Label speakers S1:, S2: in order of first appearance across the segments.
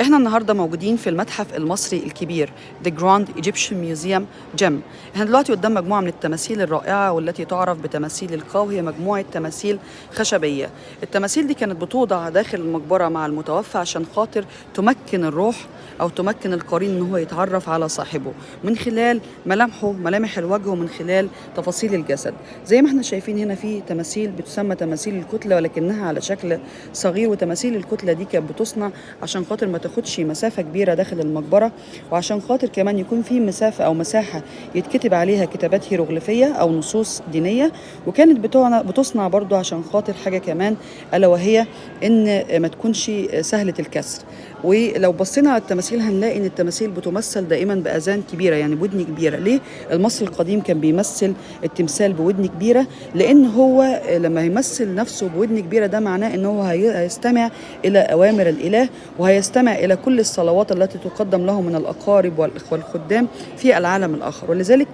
S1: احنا النهارده موجودين في المتحف المصري الكبير The Grand Egyptian Museum GEM. احنا دلوقتي قدام مجموعه من التماثيل الرائعه والتي تعرف بتماثيل القا، وهي مجموعه تماثيل خشبيه. التماثيل دي كانت بتوضع داخل المقبره مع المتوفى عشان خاطر تمكن الروح او تمكن القرين ان هو يتعرف على صاحبه من خلال ملامحه، ملامح الوجه، ومن خلال تفاصيل الجسد. زي ما احنا شايفين هنا في تماثيل بتسمى تماثيل الكتله، ولكنها على شكل صغير، وتماثيل الكتله دي كانت بتصنع عشان خاطر ما تاخدش مسافه كبيره داخل المقبره، وعشان خاطر كمان يكون في مسافه او مساحه يتكتب عليها كتابات هيروغليفيه او نصوص دينيه. وكانت بتصنع برضو عشان خاطر حاجه كمان، الا وهي ان ما تكونش سهله الكسر. ولو بصينا على التماثيل هنلاقي ان التماثيل بتمثل دائما باذان كبيره، يعني بودن كبيره. ليه المصري القديم كان بيمثل التمثال بودن كبيره؟ لان هو لما يمثل نفسه بودن كبيره ده معناه ان هو هيستمع الى اوامر الاله، وهيستمع الى كل الصلوات التي تقدم له من الاقارب والاخوه الخدام في العالم الاخر. ولذلك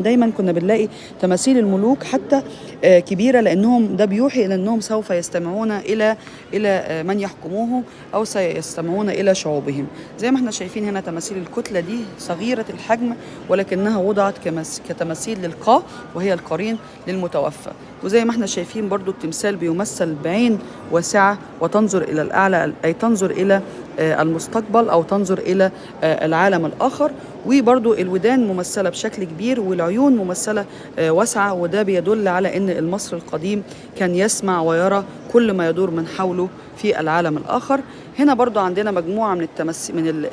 S1: دايما كنا بنلاقي تماثيل الملوك حتى كبيره، لانهم ده بيوحي الى انهم سوف يستمعون الى من يحكموه، او سيستمعون إلى شعوبهم. زي ما احنا شايفين هنا تماثيل الكتلة دي صغيرة الحجم، ولكنها وضعت كتماثيل للقاء، وهي القرين للمتوفى. وزي ما احنا شايفين برضو التمثال بيمثل بعين واسعة وتنظر إلى الأعلى، أي تنظر إلى المستقبل، أو تنظر إلى العالم الآخر. وبرضو الودان ممثلة بشكل كبير، والعيون ممثلة واسعة، وده بيدل على أن المصري القديم كان يسمع ويرى كل ما يدور من حوله في العالم الآخر. هنا برضو عندنا مجموعة من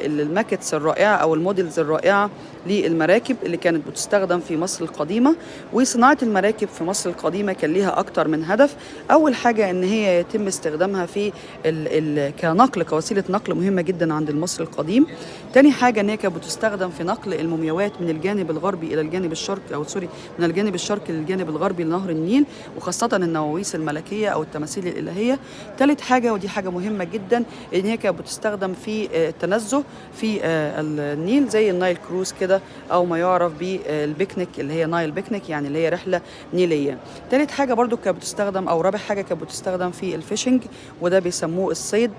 S1: الماكتس الرائعة أو الموديلز الرائعة للمراكب اللي كانت بتستخدم في مصر القديمة. وصناعة المراكب في مصر القديمة كان ليها أكتر من هدف. أول حاجة أن هي يتم استخدامها في كنقل، كوسيلة نقل مهمة جدا عند المصري القديم. تاني حاجة أن هي كانت بتستخدم في نقل المومياوات من الجانب الغربي إلى الجانب الشرقي، أو سوري، من الجانب الشرقي للجانب الغربي لنهر النيل، وخاصة النواويس الملكية أو التماثيل الإلهية. تالت حاجة، ودي حاجة مهمة جدا، ان هي كانت بتستخدم في التنزه في النيل، زي النايل كروز كده، او ما يعرف بالبيكنيك اللي هي نايل بيكنيك، يعني اللي هي رحله نيليه. تالت حاجه برضو كانت بتستخدم، او رابع حاجه كانت بتستخدم في الفيشنج، وده بيسموه الصيد.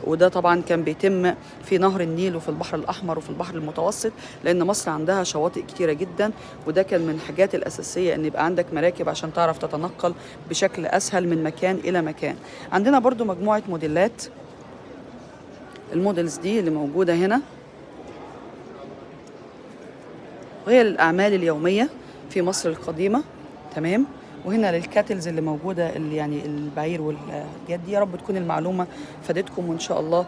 S1: وده طبعا كان بيتم في نهر النيل وفي البحر الاحمر وفي البحر المتوسط، لان مصر عندها شواطئ كتيره جدا. وده كان من الحاجات الاساسيه ان يبقى عندك مراكب عشان تعرف تتنقل بشكل اسهل من مكان الى مكان. عندنا برضو مجموعه موديلات، المودلز دي اللي موجودة هنا، وهي للأعمال اليومية في مصر القديمة. تمام. وهنا للكاتلز اللي موجودة، اللي يعني البعير والحاجات دي. يا رب تكون المعلومة فادتكم، وإن شاء الله